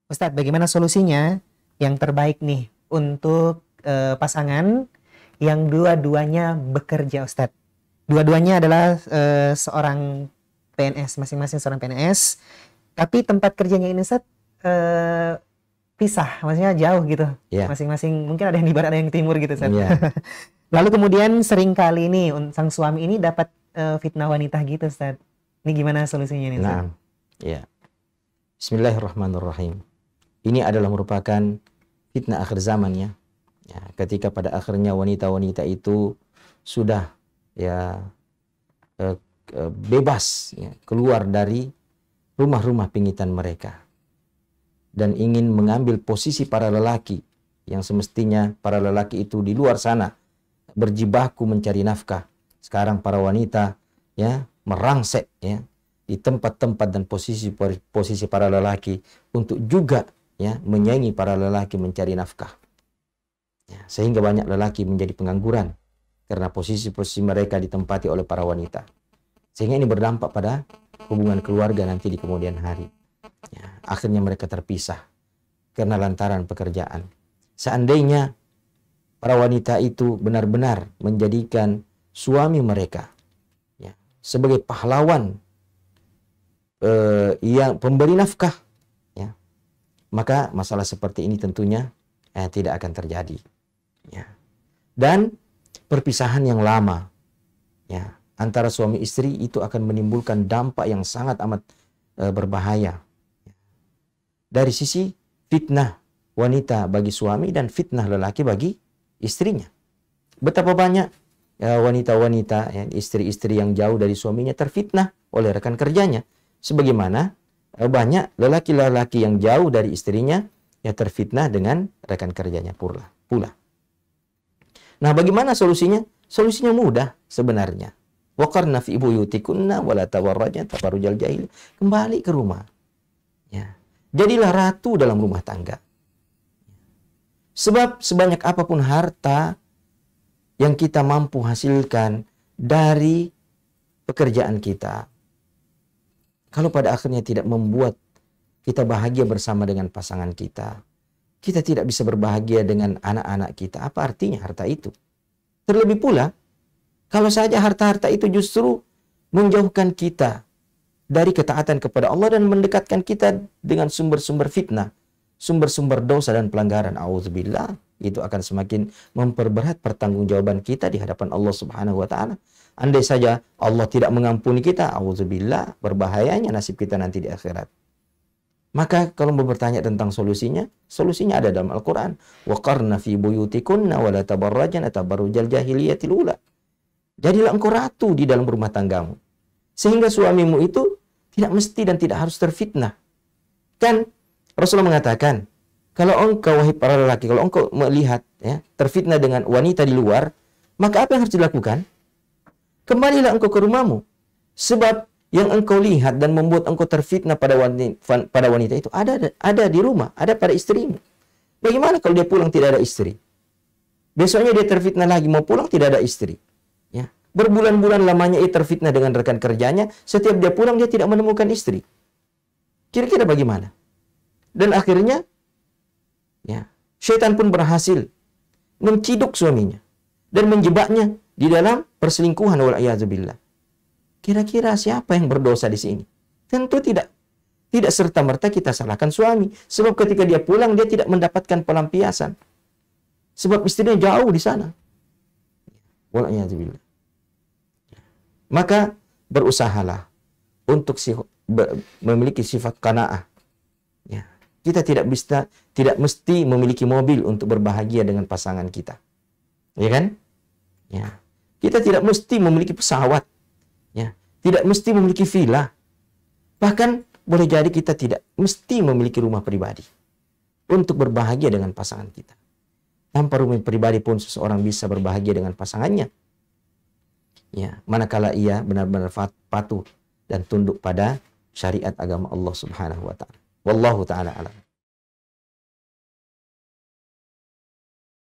Ustadz, bagaimana solusinya yang terbaik nih untuk pasangan yang dua-duanya bekerja, Ustadz? Dua-duanya adalah seorang PNS, masing-masing seorang PNS, tapi tempat kerjanya ini, Ustadz, eh, pisah, maksudnya jauh gitu. Ya, Masing-masing, mungkin ada yang di barat, ada yang di timur gitu, Ustadz. ya. Lalu kemudian sering kali ini sang suami ini dapat fitnah wanita gitu, Ustadz. Ini gimana solusinya nih, Ustadz? Nah, ya. Bismillahirrahmanirrahim. Ini adalah merupakan fitnah akhir zaman ya. Ya, ketika pada akhirnya wanita-wanita itu sudah ya bebas ya, keluar dari rumah-rumah pingitan mereka dan ingin mengambil posisi para lelaki yang semestinya para lelaki itu di luar sana berjibaku mencari nafkah. Sekarang para wanita ya merangsek ya di tempat-tempat dan posisi para lelaki untuk juga ya menyaingi para lelaki mencari nafkah. Ya, sehingga banyak lelaki menjadi pengangguran karena posisi-posisi mereka ditempati oleh para wanita. Sehingga ini berdampak pada hubungan keluarga nanti di kemudian hari. Ya, akhirnya mereka terpisah karena lantaran pekerjaan. Seandainya para wanita itu benar-benar menjadikan suami mereka ya, sebagai pahlawan yang pemberi nafkah, ya, maka masalah seperti ini tentunya tidak akan terjadi. Ya. Dan perpisahan yang lama ya, antara suami istri itu akan menimbulkan dampak yang sangat amat berbahaya. Dari sisi fitnah wanita bagi suami dan fitnah lelaki bagi istrinya. Betapa banyak wanita-wanita, ya, istri-istri yang jauh dari suaminya terfitnah oleh rekan kerjanya. Sebagaimana banyak lelaki-lelaki yang jauh dari istrinya ya terfitnah dengan rekan kerjanya pula. Nah, bagaimana solusinya? Solusinya mudah sebenarnya. Waqarna fi buyutikunna wala tabarrajna tabarrujal jahil. Kembali ke rumah. Ya. Jadilah ratu dalam rumah tangga. Sebab sebanyak apapun harta yang kita mampu hasilkan dari pekerjaan kita, kalau pada akhirnya tidak membuat kita bahagia bersama dengan pasangan kita, kita tidak bisa berbahagia dengan anak-anak kita. Apa artinya harta itu? Terlebih pula, kalau saja harta-harta itu justru menjauhkan kita dari ketaatan kepada Allah dan mendekatkan kita dengan sumber-sumber fitnah, sumber-sumber dosa dan pelanggaran. Auzubillah, itu akan semakin memperberat pertanggungjawaban kita di hadapan Allah Subhanahu wa taala. Andai saja Allah tidak mengampuni kita, auzubillah, berbahayanya nasib kita nanti di akhirat. Maka kalau mau bertanya tentang solusinya, solusinya ada dalam Al-Qur'an. Waqarna fi buyutikunna wa la tabarrajna tabarrujal jahiliyatil ula. Jadilah engkau ratu di dalam rumah tanggamu, sehingga suamimu itu tidak mesti dan tidak harus terfitnah. Kan Rasulullah mengatakan, kalau engkau, wahai para lelaki, kalau engkau melihat ya, terfitnah dengan wanita di luar, maka apa yang harus dilakukan? Kembalilah engkau ke rumahmu. Sebab yang engkau lihat dan membuat engkau terfitnah pada wanita itu ada di rumah, ada pada istrimu. Bagaimana kalau dia pulang tidak ada istri? Besoknya dia terfitnah lagi, mau pulang tidak ada istri. Ya. Berbulan-bulan lamanya ia terfitnah dengan rekan kerjanya, setiap dia pulang dia tidak menemukan istri. Kira-kira bagaimana? Dan akhirnya ya, syaitan pun berhasil menciduk suaminya dan menjebaknya di dalam perselingkuhan, wal'iyadzubillah. Kira-kira siapa yang berdosa di sini? Tentu tidak serta-merta kita salahkan suami. Sebab ketika dia pulang, dia tidak mendapatkan pelampiasan. Sebab istrinya jauh di sana. Wal'iyadzubillah. Maka berusahalah untuk memiliki sifat qanaah. Ya. Kita tidak mesti memiliki mobil untuk berbahagia dengan pasangan kita. Ya kan? Ya. Kita tidak mesti memiliki pesawat. Ya. Tidak mesti memiliki villa. Bahkan boleh jadi kita tidak mesti memiliki rumah pribadi untuk berbahagia dengan pasangan kita. Tanpa rumah pribadi pun seseorang bisa berbahagia dengan pasangannya. Ya, manakala ia benar-benar patuh dan tunduk pada syariat agama Allah Subhanahu wa taala. Wallahu taala alam.